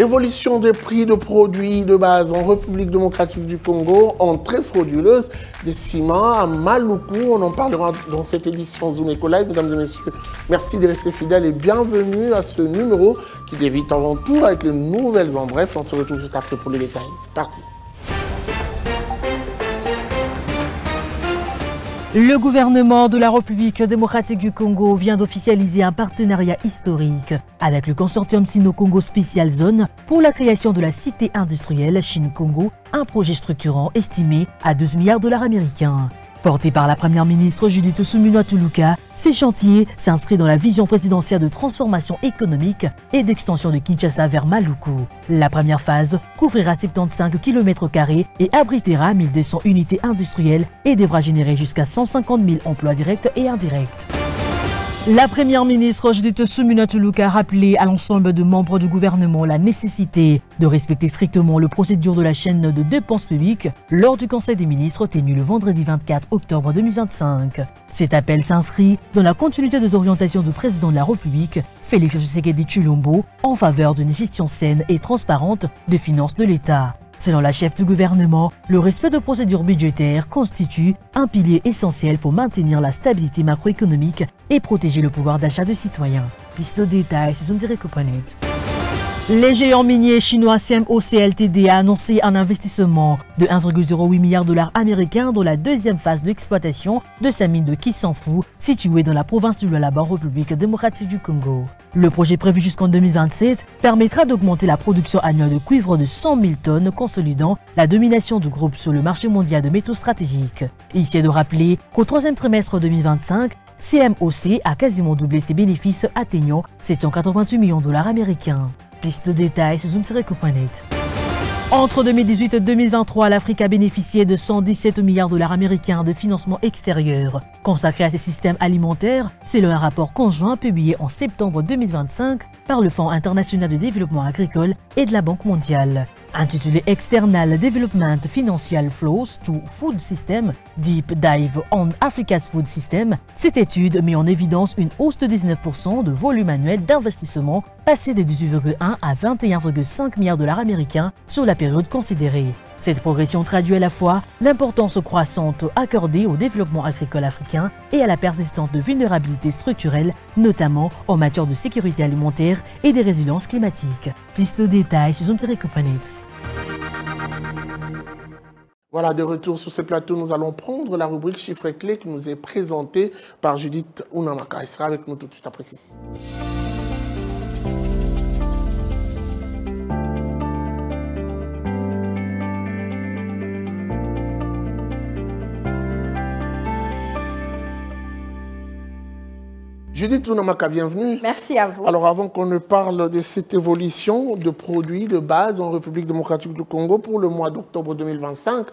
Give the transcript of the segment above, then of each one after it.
L'évolution des prix de produits de base en République démocratique du Congo, en très frauduleuse, des ciments à Maluku. On en parlera dans cette édition Zoom Eco Live. Mesdames et messieurs, merci de rester fidèles et bienvenue à ce numéro qui débute avant tout avec les nouvelles en bref. On se retrouve juste après pour les détails. C'est parti. Le gouvernement de la République démocratique du Congo vient d'officialiser un partenariat historique avec le consortium Sino-Congo Special Zone pour la création de la cité industrielle Chine-Congo, un projet structurant estimé à 12 milliards de dollars américains. Porté par la première ministre Judith Suminwa-Tuluka, ces chantiers s'inscrivent dans la vision présidentielle de transformation économique et d'extension de Kinshasa vers Maluku. La première phase couvrira 75 km² et abritera 1200 unités industrielles et devra générer jusqu'à 150 000 emplois directs et indirects. La première ministre Judith Suminwa-Tuluka a rappelé à l'ensemble des membres du gouvernement la nécessité de respecter strictement la procédure de la chaîne de dépenses publiques lors du Conseil des ministres tenu le vendredi 24 octobre 2025. Cet appel s'inscrit dans la continuité des orientations du président de la République, Félix Tshisekedi Tshilombo, en faveur d'une gestion saine et transparente des finances de l'État. Selon la chef du gouvernement, le respect de procédures budgétaires constitue un pilier essentiel pour maintenir la stabilité macroéconomique et protéger le pouvoir d'achat des citoyens. Piste de détails sur Zoom-Direct-Copanet. Les géants miniers chinois CMOC Ltd a annoncé un investissement de 1,08 milliard de dollars américains dans la deuxième phase d'exploitation de sa mine de Kisanfu, située dans la province du Lualaba en République démocratique du Congo. Le projet prévu jusqu'en 2027 permettra d'augmenter la production annuelle de cuivre de 100 000 tonnes, consolidant la domination du groupe sur le marché mondial de métaux stratégiques. Ici est de rappeler qu'au troisième trimestre 2025, CMOC a quasiment doublé ses bénéfices atteignant 788 millions de dollars américains. Plus de détails sur Zoom-Copanet. Entre 2018 et 2023, l'Afrique a bénéficié de 117 milliards de dollars américains de financement extérieur consacrés à ses systèmes alimentaires, selon un rapport conjoint publié en septembre 2025 par le Fonds international de développement agricole et de la Banque mondiale. Intitulé External Development Financial Flows to Food System, Deep Dive on Africa's Food System, cette étude met en évidence une hausse de 19% de volume annuel d'investissement, passé de 18,1 à 21,5 milliards de dollars américains sur la période considérée. Cette progression traduit à la fois l'importance croissante accordée au développement agricole africain et à la persistance de vulnérabilités structurelles, notamment en matière de sécurité alimentaire et de résilience climatique. Plus de détails sur Zoom-Copanet. Voilà, de retour sur ce plateau, nous allons prendre la rubrique chiffres clés qui nous est présentée par Judith Unamaka. Elle sera avec nous tout de suite après ceci. Judith Unamaka, bienvenue. Merci à vous. Alors avant qu'on ne parle de cette évolution de produits de base en République démocratique du Congo pour le mois d'octobre 2025,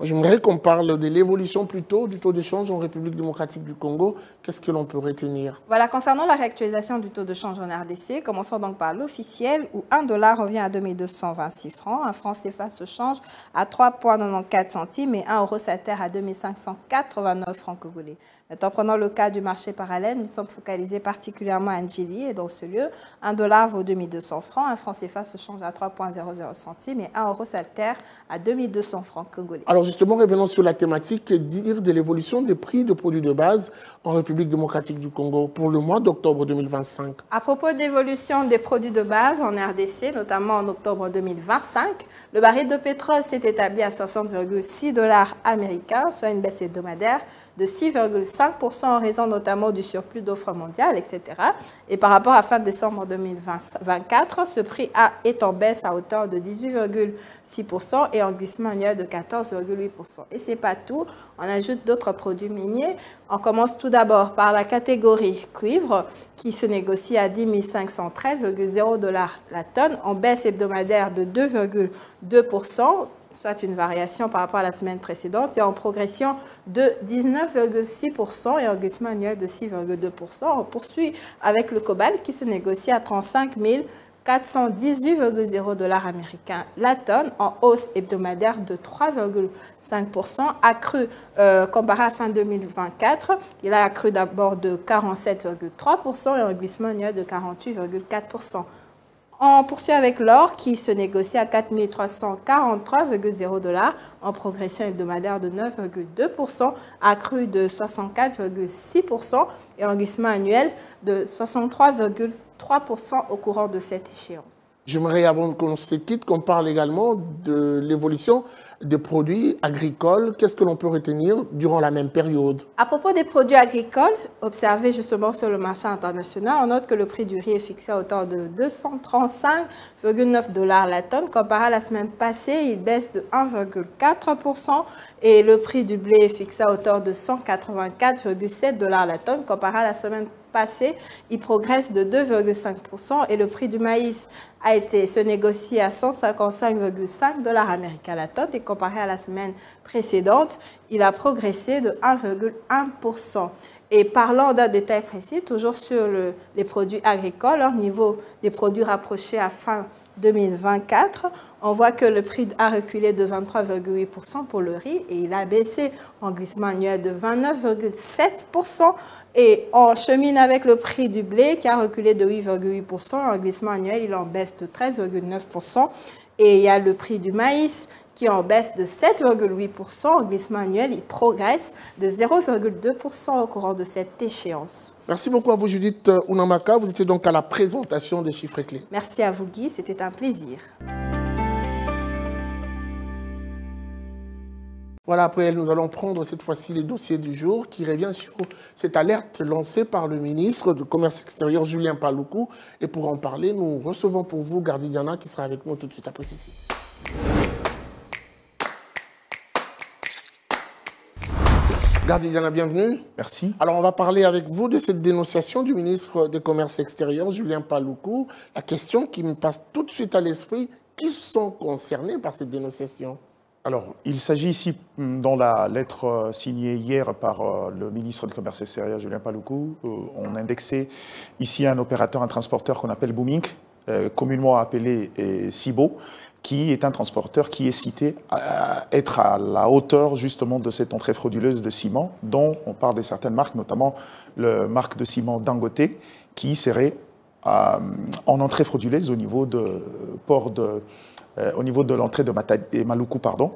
j'aimerais qu'on parle de l'évolution plutôt du taux d'échange en République démocratique du Congo. Qu'est-ce que l'on peut retenir? Voilà, concernant la réactualisation du taux de change en RDC, commençons donc par l'officiel où 1 dollar revient à 2226 francs, un franc CFA se change à 3,94 centimes et 1 euro s'altère à 2589 francs congolais. Maintenant, prenons le cas du marché parallèle, nous sommes focalisés particulièrement à Ndjili et dans ce lieu, 1 dollar vaut 2200 francs, un franc CFA se change à 3,00 centimes et 1 euro s'altère à 2200 francs congolais. Alors justement, revenons sur la thématique, dire de l'évolution des prix de produits de base en République démocratique du Congo pour le mois d'octobre 2025. À propos de l'évolution des produits de base en RDC, notamment en octobre 2025, le baril de pétrole s'est établi à 60,6 dollars américains, soit une baisse hebdomadaire de 6,5% en raison notamment du surplus d'offres mondiales, etc. Et par rapport à fin décembre 2024, ce prix est en baisse à hauteur de 18,6% et en glissement annuel de 14,8%. Et ce n'est pas tout, on ajoute d'autres produits miniers. On commence tout d'abord par la catégorie cuivre qui se négocie à 10 513,0 $ la tonne, en baisse hebdomadaire de 2,2%. Soit une variation par rapport à la semaine précédente, et en progression de 19,6% et en glissement annuel de 6,2%. On poursuit avec le cobalt qui se négocie à 35 418,0 $ américains la tonne, en hausse hebdomadaire de 3,5%, accru comparé à fin 2024. Il a accru d'abord de 47,3% et en glissement annuel de 48,4%. On poursuit avec l'or qui se négocie à 4 343,0 $, en progression hebdomadaire de 9,2%, accru de 64,6% et en glissement annuel de 63,3% au courant de cette échéance. J'aimerais, avant qu'on se quitte, qu'on parle également de l'évolution des produits agricoles. Qu'est-ce que l'on peut retenir durant la même période? À propos des produits agricoles, observés justement sur le marché international, on note que le prix du riz est fixé à hauteur de 235,9 $ la tonne. Comparé à la semaine passée, il baisse de 1,4% et le prix du blé est fixé à hauteur de 184,7 $ la tonne. Comparé à la semaine passé, il progresse de 2,5% et le prix du maïs se négocie à 155,5 $ américains la tonne et comparé à la semaine précédente, il a progressé de 1,1%. Et parlant d'un détail précis, toujours sur les produits agricoles, au niveau des produits rapprochés à fin 2024, on voit que le prix a reculé de 23,8% pour le riz et il a baissé en glissement annuel de 29,7%. Et on chemine avec le prix du blé qui a reculé de 8,8%. En glissement annuel, il en baisse de 13,9%. Et il y a le prix du maïs qui en baisse de 7,8%. En glissement annuel, il progresse de 0,2% au courant de cette échéance. Merci beaucoup à vous, Judith Ounamaka. Vous étiez donc à la présentation des chiffres clés. Merci à vous, Guy. C'était un plaisir. Voilà, après elle, nous allons prendre cette fois-ci les dossiers du jour qui revient sur cette alerte lancée par le ministre du Commerce extérieur, Julien Paluku. Et pour en parler, nous recevons pour vous Gardy Diana qui sera avec nous tout de suite après ceci. Gardy Diana, bienvenue. Merci. Alors, on va parler avec vous de cette dénonciation du ministre du Commerce extérieur, Julien Paluku. La question qui me passe tout de suite à l'esprit, qui sont concernés par cette dénonciation ? Alors, il s'agit ici, dans la lettre signée hier par le ministre du Commerce extérieur, Julien Paluku, on a indexé ici un opérateur, un transporteur qu'on appelle Booming, communément appelé Cibo, qui est un transporteur qui est cité à être à la hauteur justement de cette entrée frauduleuse de ciment, dont on parle de certaines marques, notamment la marque de ciment Dangote, qui serait en entrée frauduleuse au niveau de port de... au niveau de l'entrée de Maluku, pardon.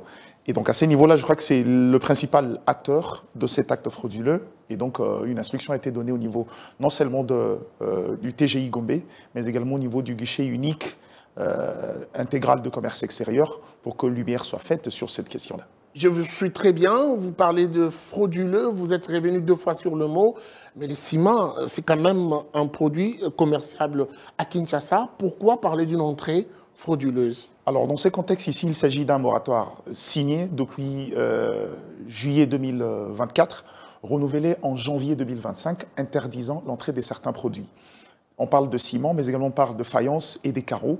Et donc à ce niveau-là, je crois que c'est le principal acteur de cet acte frauduleux. Et donc une instruction a été donnée au niveau non seulement du TGI Gombe, mais également au niveau du guichet unique intégral de commerce extérieur pour que lumière soit faite sur cette question-là. Je vous suis très bien, vous parlez de frauduleux, vous êtes revenu 2 fois sur le mot, mais les ciments, c'est quand même un produit commerciable à Kinshasa. Pourquoi parler d'une entrée frauduleuse ? Alors, dans ce contexte ici, il s'agit d'un moratoire signé depuis juillet 2024, renouvelé en janvier 2025, interdisant l'entrée de certains produits. On parle de ciment, mais également on parle de faïence et des carreaux.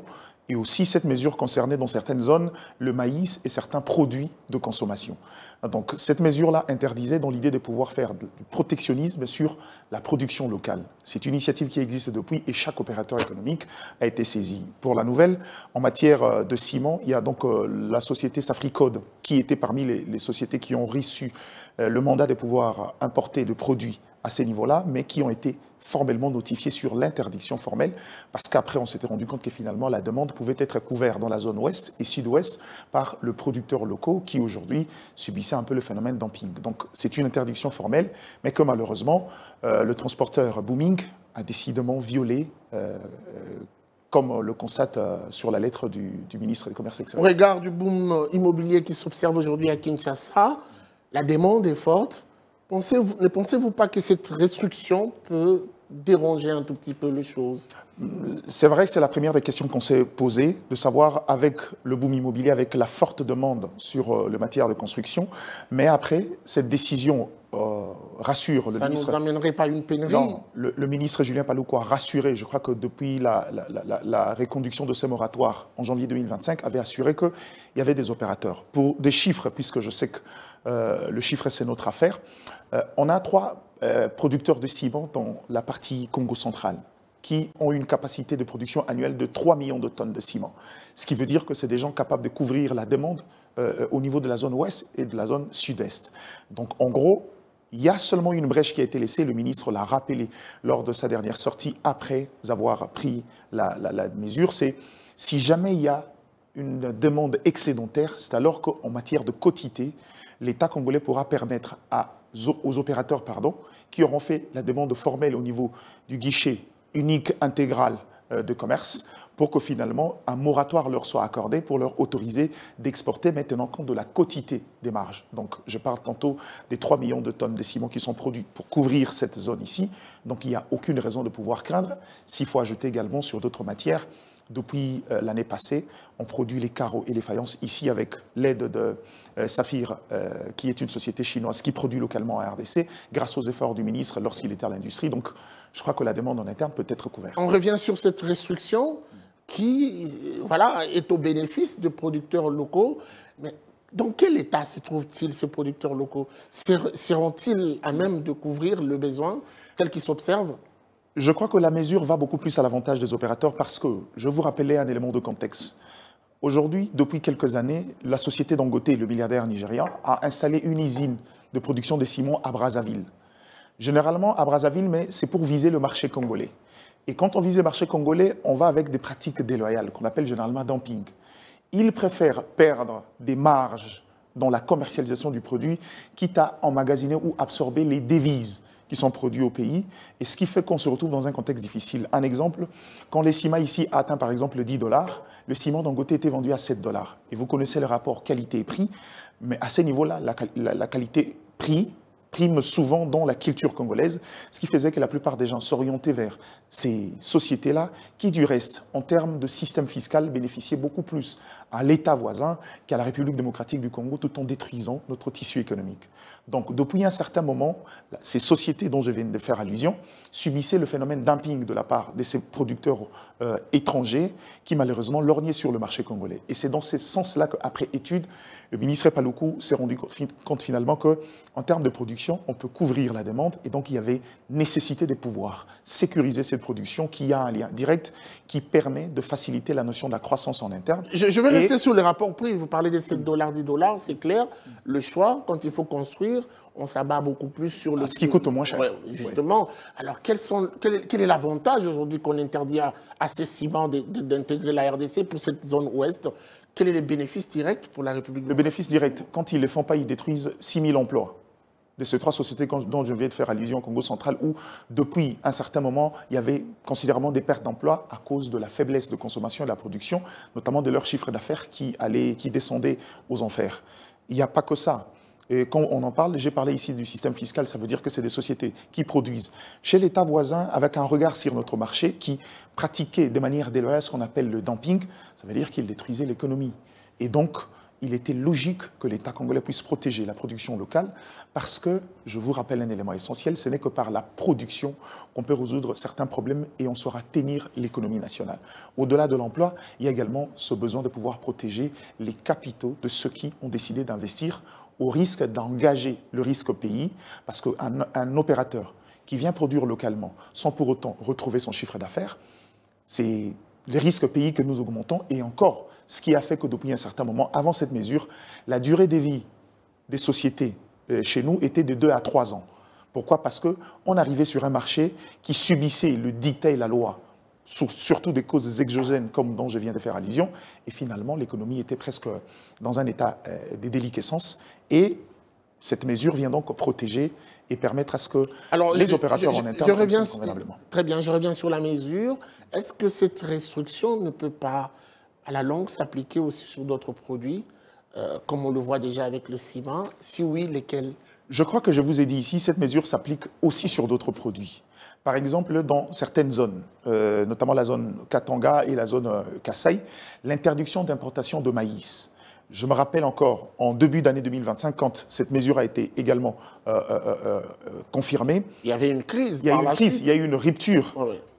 Et aussi, cette mesure concernait dans certaines zones le maïs et certains produits de consommation. Donc, cette mesure-là interdisait dans l'idée de pouvoir faire du protectionnisme sur la production locale. C'est une initiative qui existe depuis et chaque opérateur économique a été saisi. Pour la nouvelle, en matière de ciment, il y a donc la société Safricode qui était parmi les sociétés qui ont reçu le mandat de pouvoir importer de produits à ces niveaux-là, mais qui ont été formellement notifiés sur l'interdiction formelle, parce qu'après on s'était rendu compte que finalement la demande pouvait être couverte dans la zone ouest et sud-ouest par le producteur local qui aujourd'hui subissait un peu le phénomène dumping. Donc c'est une interdiction formelle, mais que malheureusement le transporteur Booming a décidément violé, comme le constate sur la lettre du ministre du Commerce extérieur. Au regard du boom immobilier qui s'observe aujourd'hui à Kinshasa, la demande est forte. Ne pensez-vous pas que cette restriction peut déranger un tout petit peu les choses? C'est vrai que c'est la première des questions qu'on s'est posées, de savoir avec le boom immobilier, avec la forte demande sur le matière de construction, mais après, cette décision rassure le ministre. Ça ne nous amènerait pas à une pénurie? Non, le ministre Julien Paluku a rassuré, je crois que depuis la reconduction de ce moratoire en janvier 2025, avait assuré qu'il y avait des opérateurs. Pour des chiffres, puisque je sais que le chiffre c'est notre affaire, on a 3 producteurs de ciment dans la partie Congo centrale qui ont une capacité de production annuelle de 3 millions de tonnes de ciment. Ce qui veut dire que c'est des gens capables de couvrir la demande au niveau de la zone ouest et de la zone sud-est. Donc en gros, Il y a seulement une brèche qui a été laissée, le ministre l'a rappelé lors de sa dernière sortie, après avoir pris la mesure, c'est si jamais il y a une demande excédentaire, c'est alors qu'en matière de quotité, l'État congolais pourra permettre aux opérateurs qui auront fait la demande formelle au niveau du guichet unique intégral de commerce, pour que finalement un moratoire leur soit accordé pour leur autoriser d'exporter, mais tenant compte de la quotité des marges. Donc je parle tantôt des 3 millions de tonnes de ciment qui sont produits pour couvrir cette zone ici. Donc il n'y a aucune raison de pouvoir craindre. S'il faut ajouter également sur d'autres matières, depuis l'année passée, on produit les carreaux et les faïences ici avec l'aide de Saphir, qui est une société chinoise qui produit localement en RDC, grâce aux efforts du ministre lorsqu'il était à l'industrie. Donc je crois que la demande en interne peut être couverte. On revient sur cette restriction qui est au bénéfice de producteurs locaux. Mais dans quel état se trouvent-ils, ces producteurs locaux? Seront-ils à même de couvrir le besoin tel qu'il s'observe? Je crois que la mesure va beaucoup plus à l'avantage des opérateurs parce que, je vous rappelais un élément de contexte. Aujourd'hui, depuis quelques années, la société Dangote, le milliardaire nigérian, a installé une usine de production de ciment à Brazzaville. Généralement à Brazzaville, mais c'est pour viser le marché congolais. Et quand on vise le marché congolais, on va avec des pratiques déloyales, qu'on appelle généralement dumping. Ils préfèrent perdre des marges dans la commercialisation du produit, quitte à emmagasiner ou absorber les devises qui sont produits au pays, et ce qui fait qu'on se retrouve dans un contexte difficile. Un exemple, quand les ciments ici atteignent par exemple 10 $, le ciment Dangote était vendu à 7 $. Et vous connaissez le rapport qualité-prix, mais à ce niveau-là, la qualité-prix prime souvent dans la culture congolaise, ce qui faisait que la plupart des gens s'orientaient vers ces sociétés-là, qui du reste, en termes de système fiscal, bénéficiaient beaucoup plus à l'État voisin qu'à la République démocratique du Congo, tout en détruisant notre tissu économique. Donc, depuis un certain moment, ces sociétés dont je viens de faire allusion subissaient le phénomène dumping de la part de ces producteurs étrangers qui, malheureusement, lorgnaient sur le marché congolais. Et c'est dans ce sens-là qu'après étude, le ministre Paluku s'est rendu compte finalement qu'en termes de production, on peut couvrir la demande et donc il y avait nécessité de pouvoir sécuriser cette production qui a un lien direct qui permet de faciliter la notion de la croissance en interne. Je vais rester sur les rapports prix. Vous parlez de 7 $, 10 $, c'est clair. Le choix, quand il faut construire, on s'abat beaucoup plus sur le... Ce qui coûte moins cher. Ouais, justement. Ouais. Alors, quel est l'avantage aujourd'hui qu'on interdit à ce ciment d'intégrer la RDC pour cette zone ouest? Quel est le bénéfice direct pour la République? Le bénéfice direct, quand ils ne le font pas, ils détruisent 6 000 emplois de ces 3 sociétés dont je viens de faire allusion au Congo central, où depuis un certain moment, il y avait considérablement des pertes d'emplois à cause de la faiblesse de consommation et de la production, notamment de leur chiffre d'affaires qui descendait aux enfers. Il n'y a pas que ça. Et quand on en parle, j'ai parlé ici du système fiscal, ça veut dire que c'est des sociétés qui produisent chez l'État voisin avec un regard sur notre marché, qui pratiquaient de manière déloyale ce qu'on appelle le dumping, ça veut dire qu'ils détruisaient l'économie. Et donc, il était logique que l'État congolais puisse protéger la production locale parce que, je vous rappelle un élément essentiel, ce n'est que par la production qu'on peut résoudre certains problèmes et on saura tenir l'économie nationale. Au-delà de l'emploi, il y a également ce besoin de pouvoir protéger les capitaux de ceux qui ont décidé d'investir au risque d'engager le risque au pays, parce qu'un opérateur qui vient produire localement sans pour autant retrouver son chiffre d'affaires, c'est les risques pays que nous augmentons, et encore, ce qui a fait que depuis un certain moment, avant cette mesure, la durée de vie des sociétés chez nous était de 2 à 3 ans. Pourquoi? Parce qu'on arrivait sur un marché qui subissait le dictat et la loi, surtout des causes exogènes comme dont je viens de faire allusion, et finalement l'économie était presque dans un état de déliquescence, et cette mesure vient donc protéger et permettre à ce que les opérateurs en interne fonctionnent convenablement. Très bien, je reviens sur la mesure. Est-ce que cette restriction ne peut pas, à la longue, s'appliquer aussi sur d'autres produits, comme on le voit déjà avec le ciment? Si oui, lesquels? Je crois que je vous ai dit ici, cette mesure s'applique aussi sur d'autres produits. Par exemple, dans certaines zones, notamment la zone Katanga et la zone Kasaï, l'interdiction d'importation de maïs. Je me rappelle encore, en début d'année 2025, quand cette mesure a été également confirmée. Il y avait une crise. Il y a eu une rupture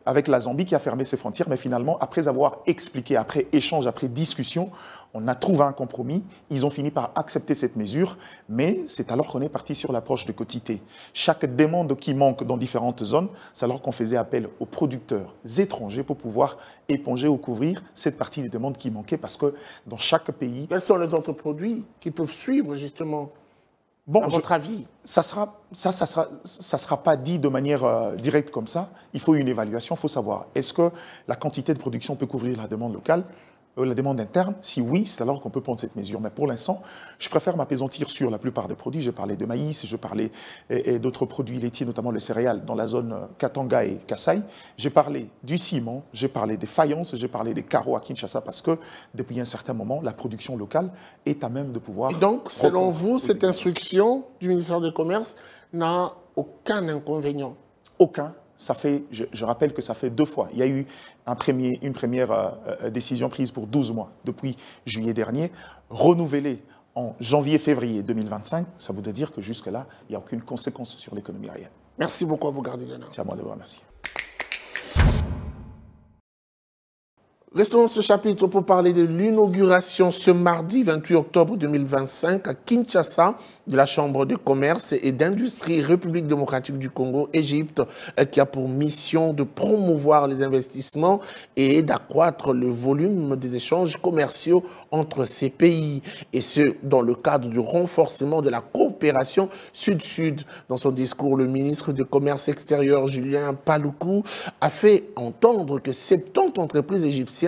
avec la Zambie qui a fermé ses frontières, mais finalement, après avoir expliqué, après échange, après discussion, on a trouvé un compromis. Ils ont fini par accepter cette mesure, mais c'est alors qu'on est parti sur l'approche de quotité. Chaque demande qui manque dans différentes zones, c'est alors qu'on faisait appel aux producteurs étrangers pour pouvoir éponger ou couvrir cette partie des demandes qui manquaient, parce que dans chaque pays... Quels sont les autres produits qui peuvent suivre justement Bon, à votre avis? Ça sera pas dit de manière directe comme ça. Il faut une évaluation, il faut savoir, est-ce que la quantité de production peut couvrir la demande locale, la demande interne? Si oui, c'est alors qu'on peut prendre cette mesure. Mais pour l'instant, je préfère m'apaisantir sur la plupart des produits. J'ai parlé de maïs, je parlais d'autres produits laitiers, notamment les céréales, dans la zone Katanga et Kasaï. J'ai parlé du ciment, j'ai parlé des faïences, j'ai parlé des carreaux à Kinshasa, parce que depuis un certain moment, la production locale est à même de pouvoir... Et donc, selon vous, cette instruction du ministère du Commerce n'a aucun inconvénient? Aucun. Ça fait, je rappelle que ça fait 2 fois. Il y a eu une première décision prise pour 12 mois depuis juillet dernier, renouvelée en janvier-février 2025. Ça voudrait dire que jusque-là, il n'y a aucune conséquence sur l'économie aérienne. Merci beaucoup à vous, Gardien. C'est à moi de vous remercier. Restons dans ce chapitre pour parler de l'inauguration ce mardi 28 octobre 2025 à Kinshasa de la Chambre de commerce et d'industrie République démocratique du Congo, Égypte, qui a pour mission de promouvoir les investissements et d'accroître le volume des échanges commerciaux entre ces pays, et ce, dans le cadre du renforcement de la coopération sud-sud. Dans son discours, le ministre du Commerce extérieur, Julien Paluku, a fait entendre que 70 entreprises égyptiennes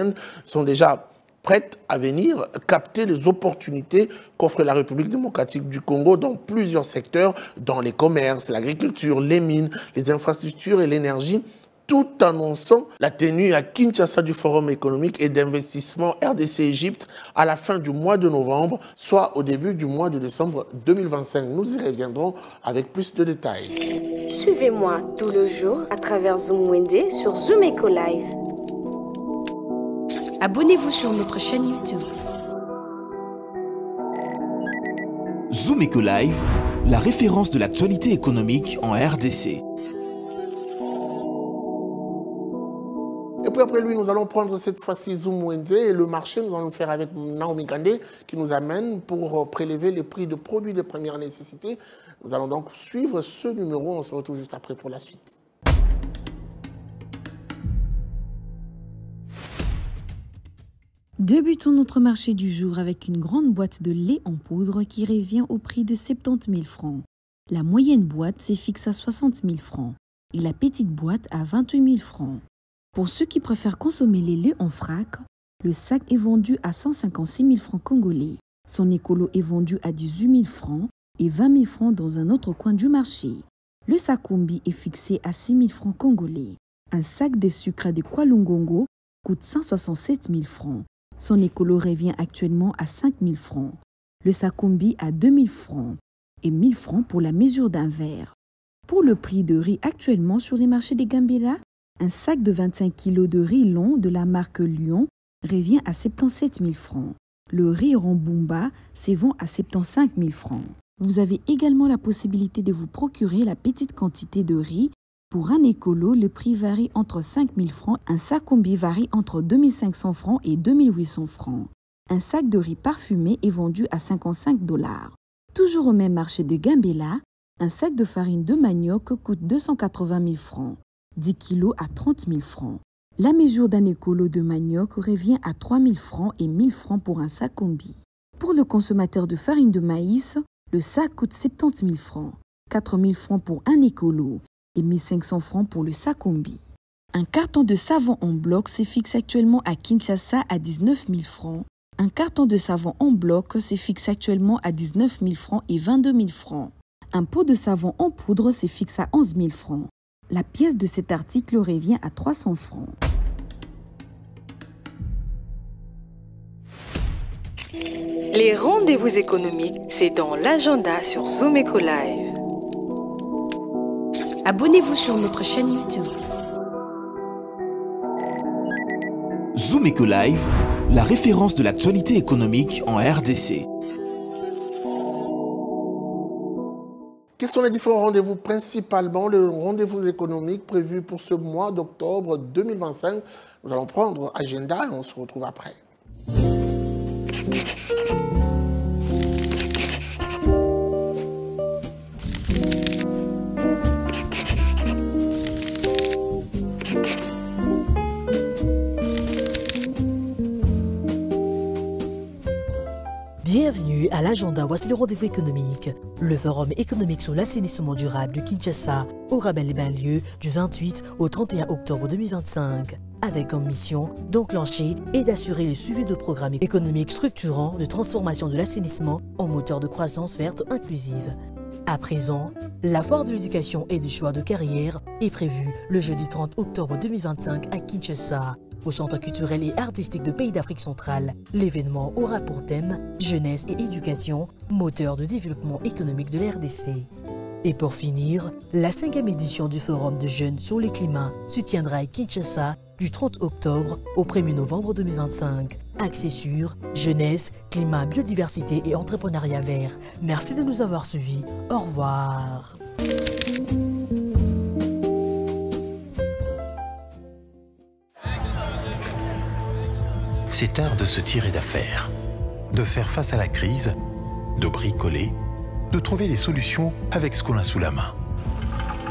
sont déjà prêtes à venir capter les opportunités qu'offre la République démocratique du Congo dans plusieurs secteurs, dans les commerces, l'agriculture, les mines, les infrastructures et l'énergie, tout annonçant la tenue à Kinshasa du Forum économique et d'investissement RDC-Égypte à la fin du mois de novembre, soit au début du mois de décembre 2025. Nous y reviendrons avec plus de détails. Suivez-moi tout le jour à travers Zoom Wende sur Zoom Eco Live. Abonnez-vous sur notre chaîne YouTube. Zoom Eco Live, la référence de l'actualité économique en RDC. Et puis après lui, nous allons prendre cette fois-ci Zoom Wednesday et le marché, nous allons le faire avec Naomi Gandé qui nous amène pour prélever les prix de produits de première nécessité. Nous allons donc suivre ce numéro, on se retrouve juste après pour la suite. Débutons notre marché du jour avec une grande boîte de lait en poudre qui revient au prix de 70 000 francs. La moyenne boîte se fixe à 60 000 francs et la petite boîte à 28 000 francs. Pour ceux qui préfèrent consommer les laits en vrac, le sac est vendu à 156 000 francs congolais. Son écolo est vendu à 18 000 francs et 20 000 francs dans un autre coin du marché. Le sac combi est fixé à 6 000 francs congolais. Un sac de sucre de Kwalungongo coûte 167 000 francs. Son écolo revient actuellement à 5 000 francs. Le sac combi à 2 000 francs et 1 000 francs pour la mesure d'un verre. Pour le prix de riz actuellement sur les marchés des Gambela, un sac de 25 kg de riz long de la marque Lyon revient à 77 000 francs. Le riz Rambumba se vend à 75 000 francs. Vous avez également la possibilité de vous procurer la petite quantité de riz. Pour un écolo, le prix varie entre 5 000 francs. Un sac combi varie entre 2 500 francs et 2 800 francs. Un sac de riz parfumé est vendu à 55 $. Toujours au même marché de Gambela, un sac de farine de manioc coûte 280 000 francs. 10 kg à 30 000 francs. La mesure d'un écolo de manioc revient à 3 000 francs et 1 000 francs pour un sac combi. Pour le consommateur de farine de maïs, le sac coûte 70 000 francs, 4 000 francs pour un écolo et 1 500 francs pour le sac combi. Un carton de savon en bloc se fixe actuellement à Kinshasa à 19 000 francs. Un carton de savon en bloc se fixe actuellement à 19 000 francs et 22 000 francs. Un pot de savon en poudre se fixe à 11 000 francs. La pièce de cet article revient à 300 francs. Les rendez-vous économiques, c'est dans l'agenda sur Zoom Eco Live. Abonnez-vous sur notre chaîne YouTube. Zoom Eco Live, la référence de l'actualité économique en RDC. Quels sont les différents rendez-vous, principalement le rendez-vous économique prévu pour ce mois d'octobre 2025? Nous allons prendre agenda et on se retrouve après. Bienvenue à À l'agenda, voici le rendez-vous économique. Le Forum économique sur l'assainissement durable de Kinshasa aura bel et bien lieu du 28 au 31 octobre 2025, avec comme mission d'enclencher et d'assurer le suivi de programmes économiques structurants de transformation de l'assainissement en moteur de croissance verte inclusive. À présent, la foire de l'éducation et du choix de carrière est prévue le jeudi 30 octobre 2025 à Kinshasa, au Centre culturel et artistique de Pays d'Afrique centrale. L'événement aura pour thème jeunesse et éducation, moteur de développement économique de la RDC. Et pour finir, la 5e édition du Forum de jeunes sur le climat se tiendra à Kinshasa du 30 octobre au 1er novembre 2025. Axé sur jeunesse, climat, biodiversité et entrepreneuriat vert. Merci de nous avoir suivis. Au revoir. C'est art de se tirer d'affaire, de faire face à la crise, de bricoler, de trouver des solutions avec ce qu'on a sous la main.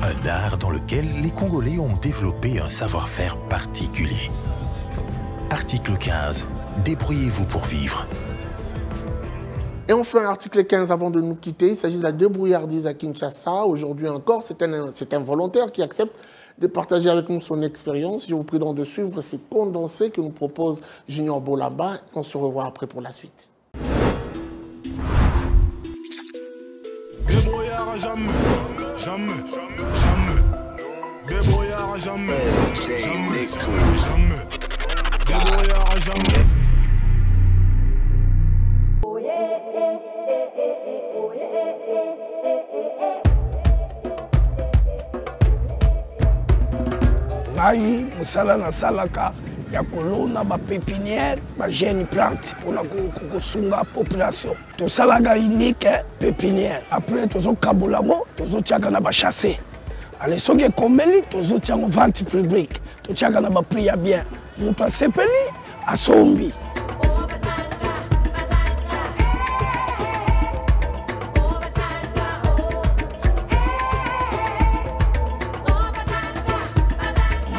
Un art dans lequel les Congolais ont développé un savoir-faire particulier. Article 15. Débrouillez-vous pour vivre. Et enfin, article 15, avant de nous quitter, il s'agit de la débrouillardise à Kinshasa. Aujourd'hui encore, c'est un volontaire qui accepte de partager avec nous son expérience. Je vous prie donc de suivre ces condensés que nous propose Junior Bolamba. On se revoit après pour la suite. Débrouillard jamais, jamais, jamais. Débrouillard jamais, jamais, jamais. Débrouillard jamais. Ngai musala na salaka ya kolona ba pépinière ba jeune plante pour la kosunga population. To salaka unique pépinière. Après tozo kabolango, tozo tiaka na ba chasser. Ale soki komeli tozo tiango vente publique. To tiaka na ba prix ya bien. Muta sepeli asombi.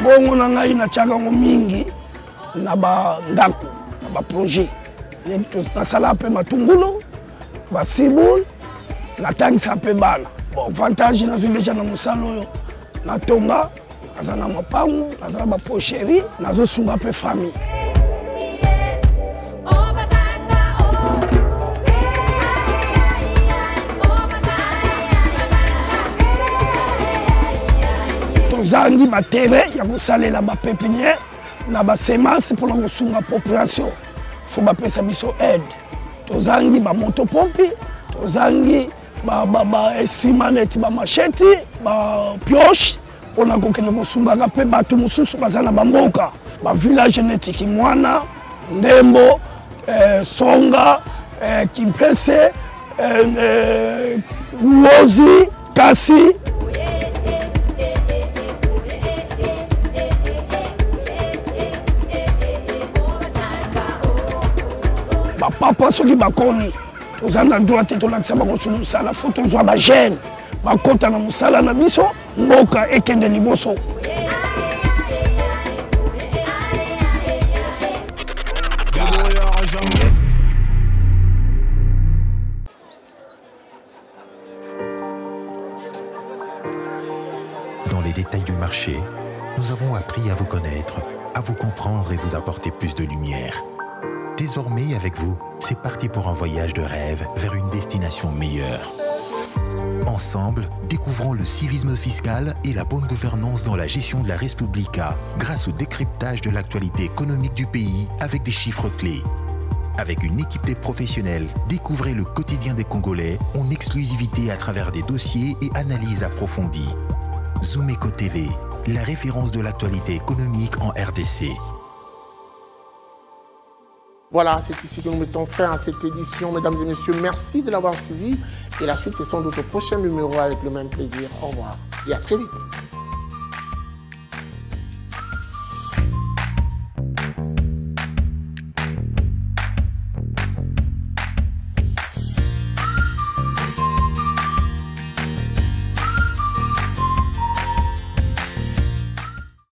Bongo na ngai na tiaka ngo mingi na ba ndako na ba projet na sala pe matungulu ba sibul na tangisa pe bana bon avantage na déjà na musalo oyo na tonga naza na mapangu naza na ba pocherie nazo sunga pe famille. Tozangi matériel ya kosalela ba pépinière na ba semence pour la kosunga population. Faut ba pesa biso aide. Tozangi ba motopompe, tozangi ba estimanet ba machete, ba pioche pour la kokende kosunga pe batu mususu bazana ba mboka. Ba village netiki mwana, Ndembo, Songa, Kimpese, Luozi, Kasi. Papa soki bakoni tozana droite tolakisa bango so musala fo tozwa ba jeune bakota na musala na biso mboka ekende liboso. Dans les détails du marché, nous avons appris à vous connaître, à vous comprendre et vous apporter plus de lumière. Désormais, avec vous, c'est parti pour un voyage de rêve vers une destination meilleure. Ensemble, découvrons le civisme fiscal et la bonne gouvernance dans la gestion de la Res Publica grâce au décryptage de l'actualité économique du pays avec des chiffres clés. Avec une équipe de professionnels, découvrez le quotidien des Congolais en exclusivité à travers des dossiers et analyses approfondies. Zoomeco TV, la référence de l'actualité économique en RDC. Voilà, c'est ici que nous mettons fin à cette édition. Mesdames et messieurs, merci de l'avoir suivi. Et la suite, c'est sans doute au prochain numéro avec le même plaisir. Au revoir et à très vite.